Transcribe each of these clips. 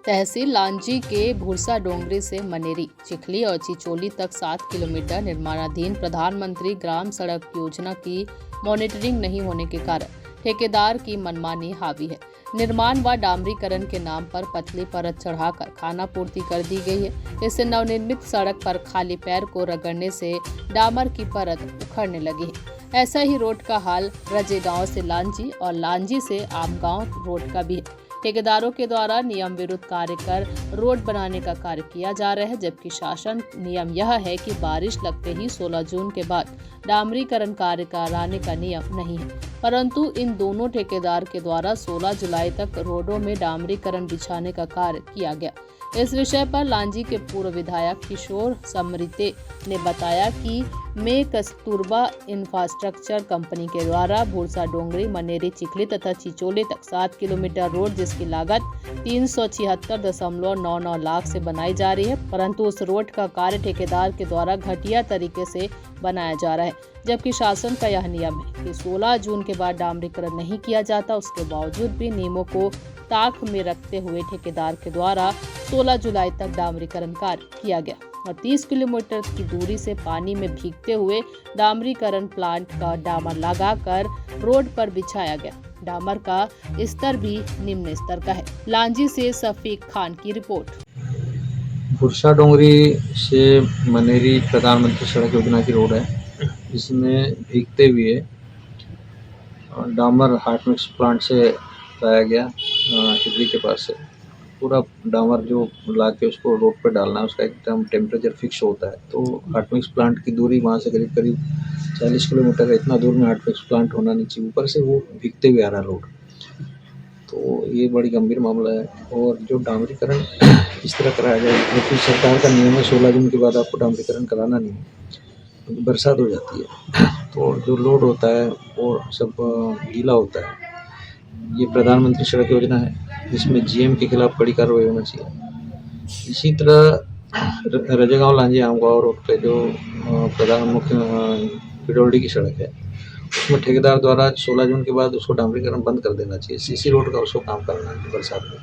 तहसील लांजी के भूरसा डोंगरी से मनेरी, चिखली और चिचोली तक 7 किलोमीटर निर्माणाधीन प्रधानमंत्री ग्राम सड़क योजना की मॉनिटरिंग नहीं होने के कारण ठेकेदार की मनमानी हावी है। निर्माण व डामरीकरण के नाम पर पतली परत चढ़ाकर खानापूर्ति कर दी गई है। इससे नवनिर्मित सड़क पर खाली पैर को रगड़ने से डामर की परत उखड़ने लगी है। ऐसा ही रोड का हाल रजेगांव से लांजी और लांजी से आमगांव रोड का भी है। ठेकेदारों के द्वारा नियम विरुद्ध कार्य कर रोड बनाने का कार्य किया जा रहा है, जबकि शासन नियम यह है कि बारिश लगते ही 16 जून के बाद डामरीकरण कार्य कराने का नियम नहीं है। परंतु इन दोनों ठेकेदार के द्वारा 16 जुलाई तक रोडों में डामरीकरण बिछाने का कार्य किया गया। इस विषय पर लांजी के पूर्व विधायक किशोर समृते ने बताया कि में कस्तूरबा इंफ्रास्ट्रक्चर कंपनी के द्वारा भूरसा डोंगरी, मनेरी, चिखली तथा चिचोली तक 7 किलोमीटर रोड जिसकी लागत 376.99 लाख से बनाई जा रही है, परंतु उस रोड का कार्य ठेकेदार के द्वारा घटिया तरीके से बनाया जा रहा है, जबकि शासन का यह नियम है कि 16 जून के बाद डामरीकरण नहीं किया जाता। उसके बावजूद भी नियमों को ताक में रखते हुए ठेकेदार के द्वारा 16 जुलाई तक डामरीकरण कार्य किया गया और 30 किलोमीटर की दूरी से पानी में भीगते हुए डामरीकरण प्लांट का डामर लगाकर रोड पर बिछाया गया। डामर का स्तर भी निम्न स्तर का है। लांजी से सफीक खान की रिपोर्ट। भूरसा डोंगरी से मनेरी प्रधानमंत्री सड़क योजना की रोड है, इसमें भीगते हुए डामर हाट मिक्स प्लांट से लाया गया चिखली के पास से। पूरा डामर जो ला के उसको रोड पे डालना है, उसका एकदम टेम्परेचर फिक्स होता है। तो हाट मिक्स प्लांट की दूरी वहाँ से करीब करीब 40 किलोमीटर है। इतना दूर में हाट मिक्स प्लांट होना नहीं चाहिए, ऊपर से वो भीगते हुए आ रहा है रोड। तो ये बड़ी गंभीर मामला है। और जो डामरीकरण इस तरह कराया जाए, क्योंकि सरकार का नियम है 16 जून के बाद आपको डामरीकरण कराना नहीं है, क्योंकि बरसात हो जाती है तो जो लोड होता है वो सब गीला होता है। ये प्रधानमंत्री सड़क योजना है जिसमें जीएम के खिलाफ कड़ी कार्रवाई होना चाहिए। इसी तरह रजेगांव लांजी आमगांव रोड पे जो प्रधान मुख्य पिडोल्डी की सड़क है, उसमें ठेकेदार द्वारा 16 जून के बाद उसको डामरीकरण बंद कर देना चाहिए। सीसी रोड का उसको काम करना है बरसात में,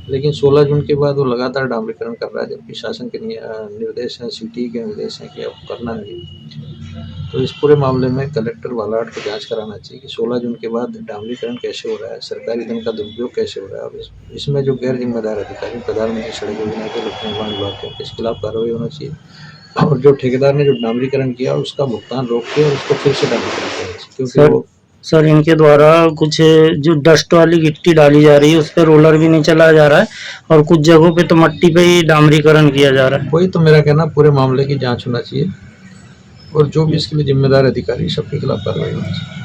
लेकिन 16 जून के बाद वो लगातार डामरीकरण कर रहा है, जबकि शासन के निर्देश हैं, सिटी के निर्देश हैं कि अब करना नहीं। तो इस पूरे मामले में कलेक्टर बालाघाट को जांच कराना चाहिए कि 16 जून के बाद डामरीकरण कैसे हो रहा है, सरकारी धन का दुरुपयोग कैसे हो रहा है। और इसमें जो गैर जिम्मेदार अधिकारी प्रधानमंत्री सड़क योजना के लोक निर्माण विभाग के, इसके खिलाफ कार्रवाई होना चाहिए। और जो ठेकेदार ने जो डामरीकरण किया उसका भुगतान रोक के और उसको फिर से डामरीकरण करना चाहिए, क्योंकि सर इनके द्वारा कुछ जो डस्ट वाली गिट्टी डाली जा रही है उस पर रोलर भी नहीं चलाया जा रहा है और कुछ जगहों पे तो मट्टी पे ही डामरीकरण किया जा रहा है। वही तो मेरा कहना, पूरे मामले की जांच होना चाहिए और जो भी इसके लिए जिम्मेदार अधिकारी सबके खिलाफ कार्रवाई होनी चाहिए।